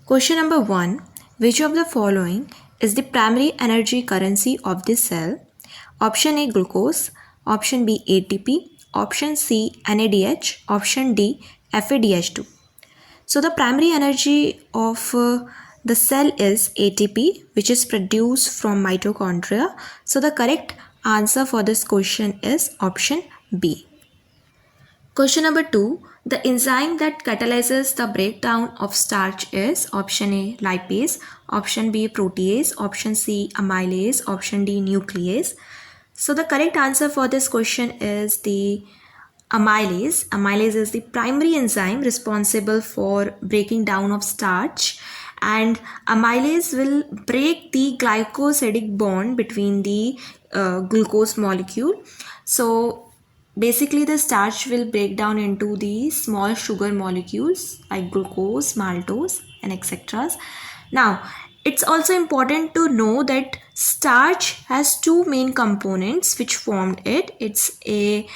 Question number 1. Which of the following is the primary energy currency of the cell? Option A glucose, option B ATP, option C NADH, option D FADH2. So the primary energy of the cell is ATP, which is produced from mitochondria. So the correct answer for this question is option B. Question number 2. The enzyme that catalyzes the breakdown of starch is option A lipase, option B protease, option C amylase, option D nuclease. So the correct answer for this question is the amylase. Amylase is the primary enzyme responsible for breaking down of starch, and amylase will break the glycosidic bond between the glucose molecule. So basically the starch will break down into the small sugar molecules like glucose, maltose and etc. Now it's also important to know that starch has two main components which formed it. It's a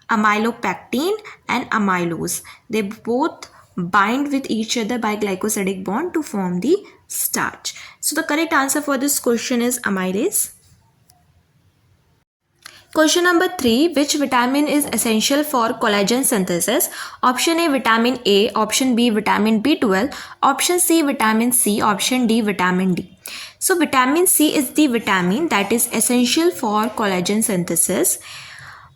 amylopectin and amylose. They both bind with each other by glycosidic bond to form the starch. So the correct answer for this question is amylase. Question number 3. Which vitamin is essential for collagen synthesis? Option A vitamin A, option B vitamin B12, option C vitamin C, option D vitamin D. So vitamin C is the vitamin that is essential for collagen synthesis.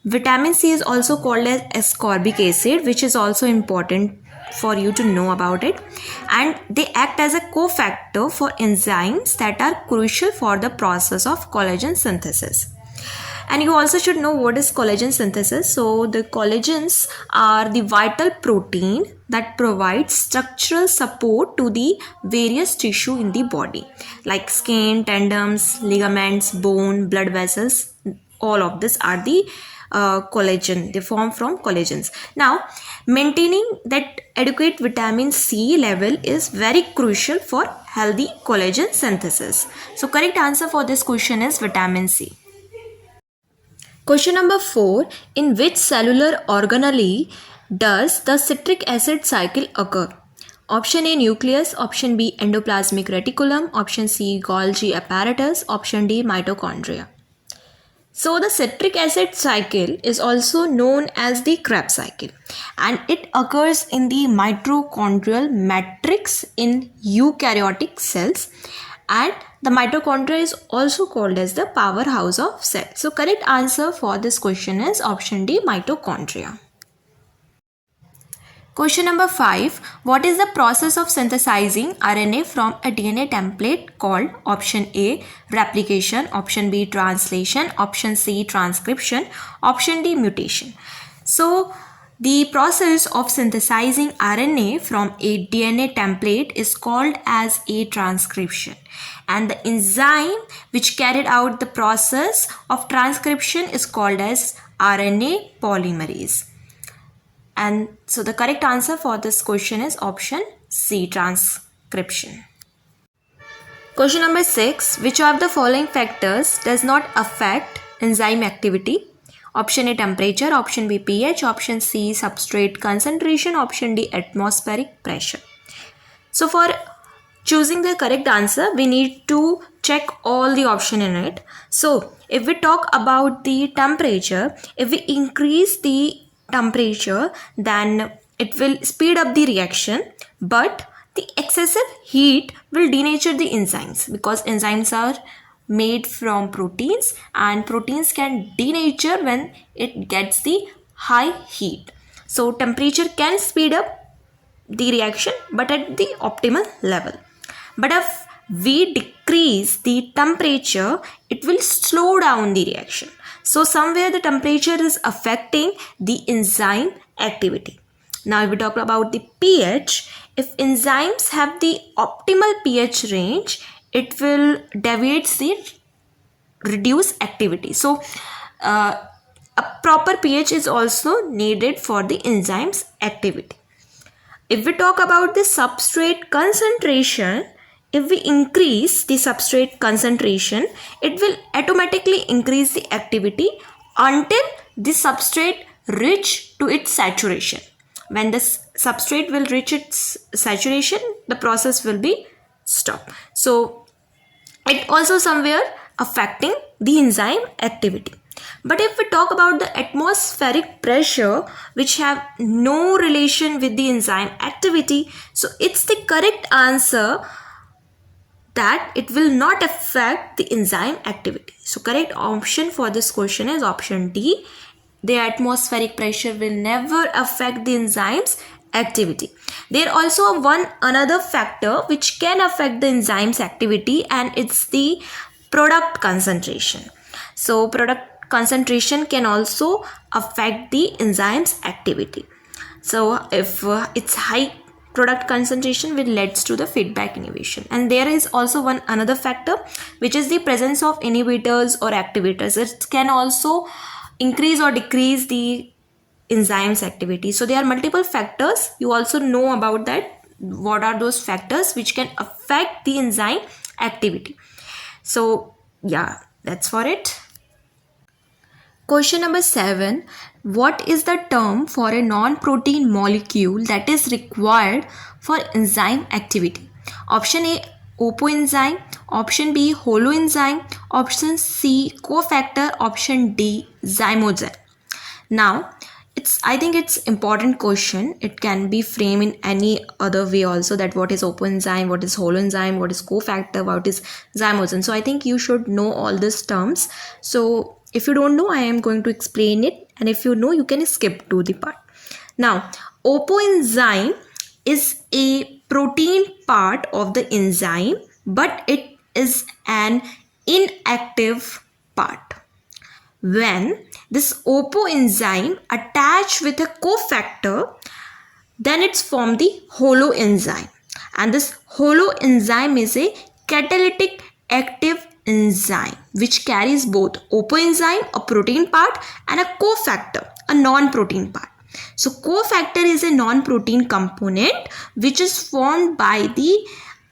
Vitamin C is also called as ascorbic acid, which is also important for you to know about it, and they act as a cofactor for enzymes that are crucial for the process of collagen synthesis. And you also should know what is collagen synthesis. So the collagens are the vital protein that provides structural support to the various tissue in the body like skin, tendons, ligaments, bone, blood vessels. All of this are the collagen. They form from collagens. Now maintaining that adequate vitamin C level is very crucial for healthy collagen synthesis. So correct answer for this question is vitamin C. Question number 4. In which cellular organelle does the citric acid cycle occur? Option A nucleus, option B endoplasmic reticulum, option C Golgi apparatus, option D mitochondria. So the citric acid cycle is also known as the Krebs cycle, and it occurs in the mitochondrial matrix in eukaryotic cells, and the mitochondria is also called as the powerhouse of cell. So correct answer for this question is option D mitochondria. Question number 5. What is the process of synthesizing RNA from a DNA template called? Option A replication, option B translation, option C transcription, option D mutation. So the process of synthesizing RNA from a DNA template is called as a transcription, and the enzyme which carried out the process of transcription is called as RNA polymerase. And so the correct answer for this question is option C, transcription. Question number 6. Which of the following factors does not affect enzyme activity? Option A temperature, option B pH, option C substrate concentration, option D atmospheric pressure. So for choosing the correct answer, we need to check all the option in it. So if we talk about the temperature, if we increase the temperature, then it will speed up the reaction, but the excessive heat will denature the enzymes, because enzymes are made from proteins, and proteins can denature when it gets the high heat. So temperature can speed up the reaction, but at the optimal level. But if we decrease the temperature, it will slow down the reaction. So somewhere the temperature is affecting the enzyme activity. Now if we talk about the pH, if enzymes have the optimal pH range, it will deviate the reduced activity. So a proper pH is also needed for the enzyme's activity. If we talk about the substrate concentration, if we increase the substrate concentration, it will automatically increase the activity until the substrate reach to its saturation. When the substrate will reach its saturation, the process will be stopped. So it also somewhere affecting the enzyme activity. But if we talk about the atmospheric pressure, which have no relation with the enzyme activity, so it's the correct answer that it will not affect the enzyme activity. So correct option for this question is option D. The atmospheric pressure will never affect the enzyme's activity. There also one another factor which can affect the enzyme's activity, and it's the product concentration. So product concentration can also affect the enzyme's activity. So if it's high product concentration, will leads to the feedback inhibition. And there is also one another factor, which is the presence of inhibitors or activators. It can also increase or decrease the enzymes activity. So there are multiple factors. You also know about that. What are those factors which can affect the enzyme activity? So yeah, that's for it. Question number 7. What is the term for a non-protein molecule that is required for enzyme activity? Option A, opoenzyme. Option B, holoenzyme. Option C, cofactor. Option D, zymogen. Now, I think it's important question. It can be framed in any other way also, that what is opoenzyme, what is holoenzyme, what is cofactor, what is zymogen. So I think you should know all these terms. So if you don't know, I am going to explain it, and if you know, you can skip to the part. Now, opoenzyme is a protein part of the enzyme, but it is an inactive part. When this opoenzyme attach with a cofactor, then it's formed the holoenzyme, and this holoenzyme is a catalytic active enzyme which carries both opoenzyme, a protein part, and a cofactor, a non-protein part. So cofactor is a non-protein component which is formed by the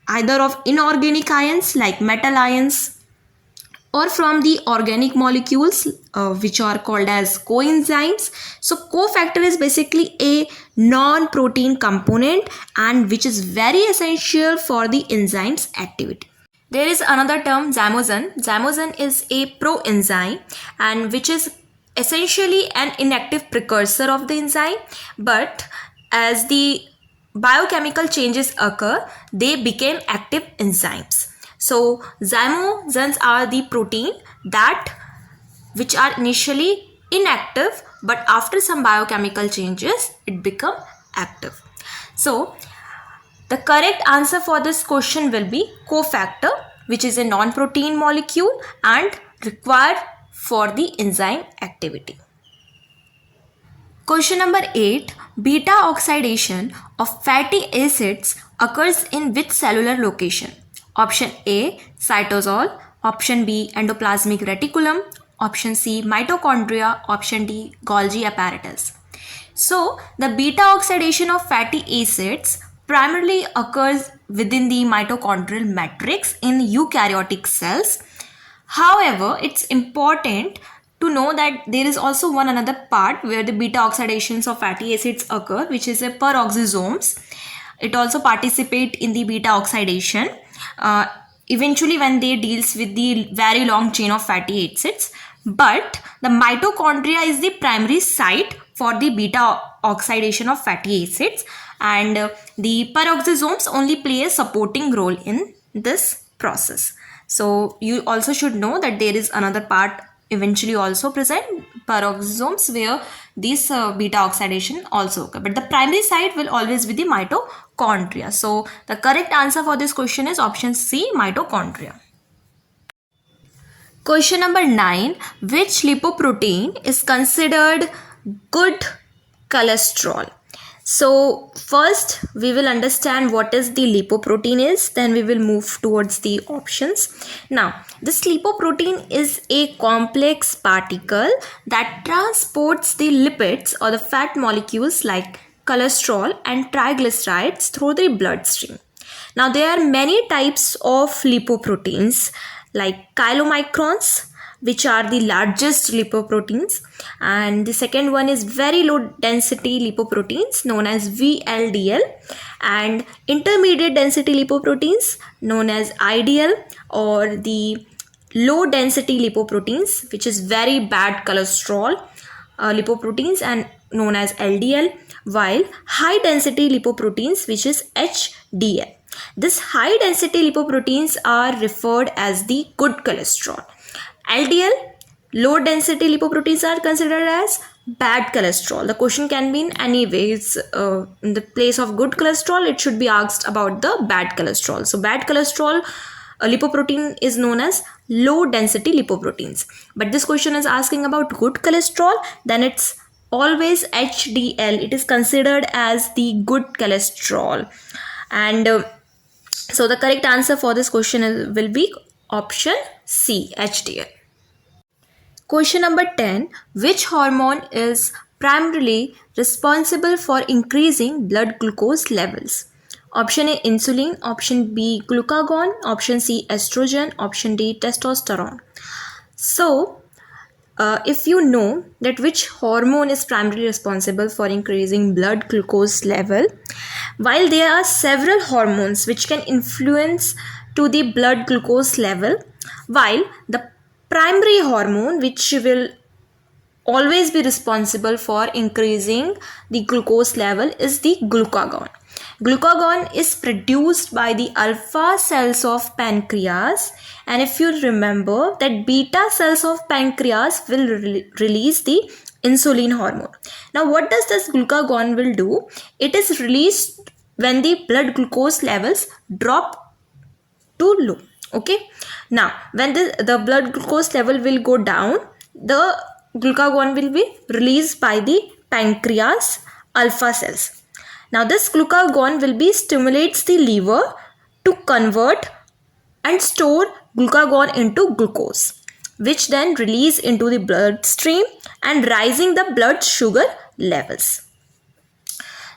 either of inorganic ions like metal ions, or from the organic molecules which are called as coenzymes. So cofactor is basically a non-protein component and which is very essential for the enzyme's activity. There is another term, zymogen. Zymogen is a proenzyme and which is essentially an inactive precursor of the enzyme, but as the biochemical changes occur, they became active enzymes. So zymogens are the protein that which are initially inactive, but after some biochemical changes it become active. So the correct answer for this question will be cofactor, which is a non-protein molecule and required for the enzyme activity. Question number 8. Beta oxidation of fatty acids occurs in which cellular location? Option A, cytosol. Option B, endoplasmic reticulum. Option C, mitochondria. Option D, Golgi apparatus. So, the beta oxidation of fatty acids primarily occurs within the mitochondrial matrix in eukaryotic cells. However, it's important to know that there is also one another part where the beta oxidations of fatty acids occur, which is a peroxisomes. It also participate in the beta oxidation eventually when they deals with the very long chain of fatty acids. But the mitochondria is the primary site for the beta oxidation of fatty acids, and the peroxisomes only play a supporting role in this process. So you also should know that there is another part eventually also present, peroxisomes, where this beta oxidation also occur, but the primary site will always be the mitochondria. So the correct answer for this question is option C, mitochondria. Question number 9. Which lipoprotein is considered good cholesterol? So first we will understand what is the lipoprotein is, then we will move towards the options. Now this lipoprotein is a complex particle that transports the lipids or the fat molecules like cholesterol and triglycerides through the bloodstream. Now there are many types of lipoproteins like chylomicrons, which are the largest lipoproteins, and the second one is very low density lipoproteins known as VLDL, and intermediate density lipoproteins known as IDL, or the low density lipoproteins, which is very bad cholesterol lipoproteins and known as LDL, while high density lipoproteins, which is HDL. This high density lipoproteins are referred as the good cholesterol. LDL, low density lipoproteins, are considered as bad cholesterol. The question can be in any ways. In the place of good cholesterol, it should be asked about the bad cholesterol. So bad cholesterol lipoprotein is known as low density lipoproteins. But this question is asking about good cholesterol, then it's always HDL. It is considered as the good cholesterol. And so the correct answer for this question will be option C, HDL. Question number 10. Which hormone is primarily responsible for increasing blood glucose levels? Option A, insulin. Option B, glucagon. Option C, estrogen. Option D, testosterone. So, if you know that which hormone is primarily responsible for increasing blood glucose level, while there are several hormones which can influence to the blood glucose level, while the primary hormone which will always be responsible for increasing the glucose level is the glucagon. Glucagon is produced by the alpha cells of pancreas, and if you remember that beta cells of pancreas will release the insulin hormone. Now what does this glucagon will do? It is released when the blood glucose levels drop too low. Okay, now when the blood glucose level will go down, the glucagon will be released by the pancreas alpha cells. Now this glucagon will be stimulates the liver to convert and store glucagon into glucose, which then release into the bloodstream and rising the blood sugar levels.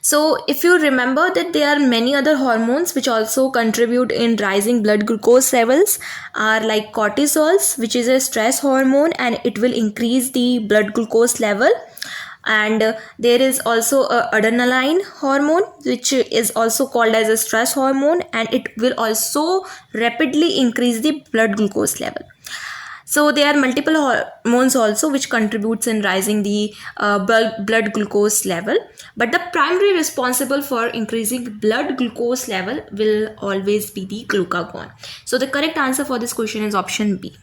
So if you remember that there are many other hormones which also contribute in rising blood glucose levels are like cortisols, which is a stress hormone and it will increase the blood glucose level. And there is also a adrenaline hormone which is also called as a stress hormone, and it will also rapidly increase the blood glucose level. So there are multiple hormones also which contributes in rising the blood glucose level, but the primary responsible for increasing blood glucose level will always be the glucagon. So the correct answer for this question is option B.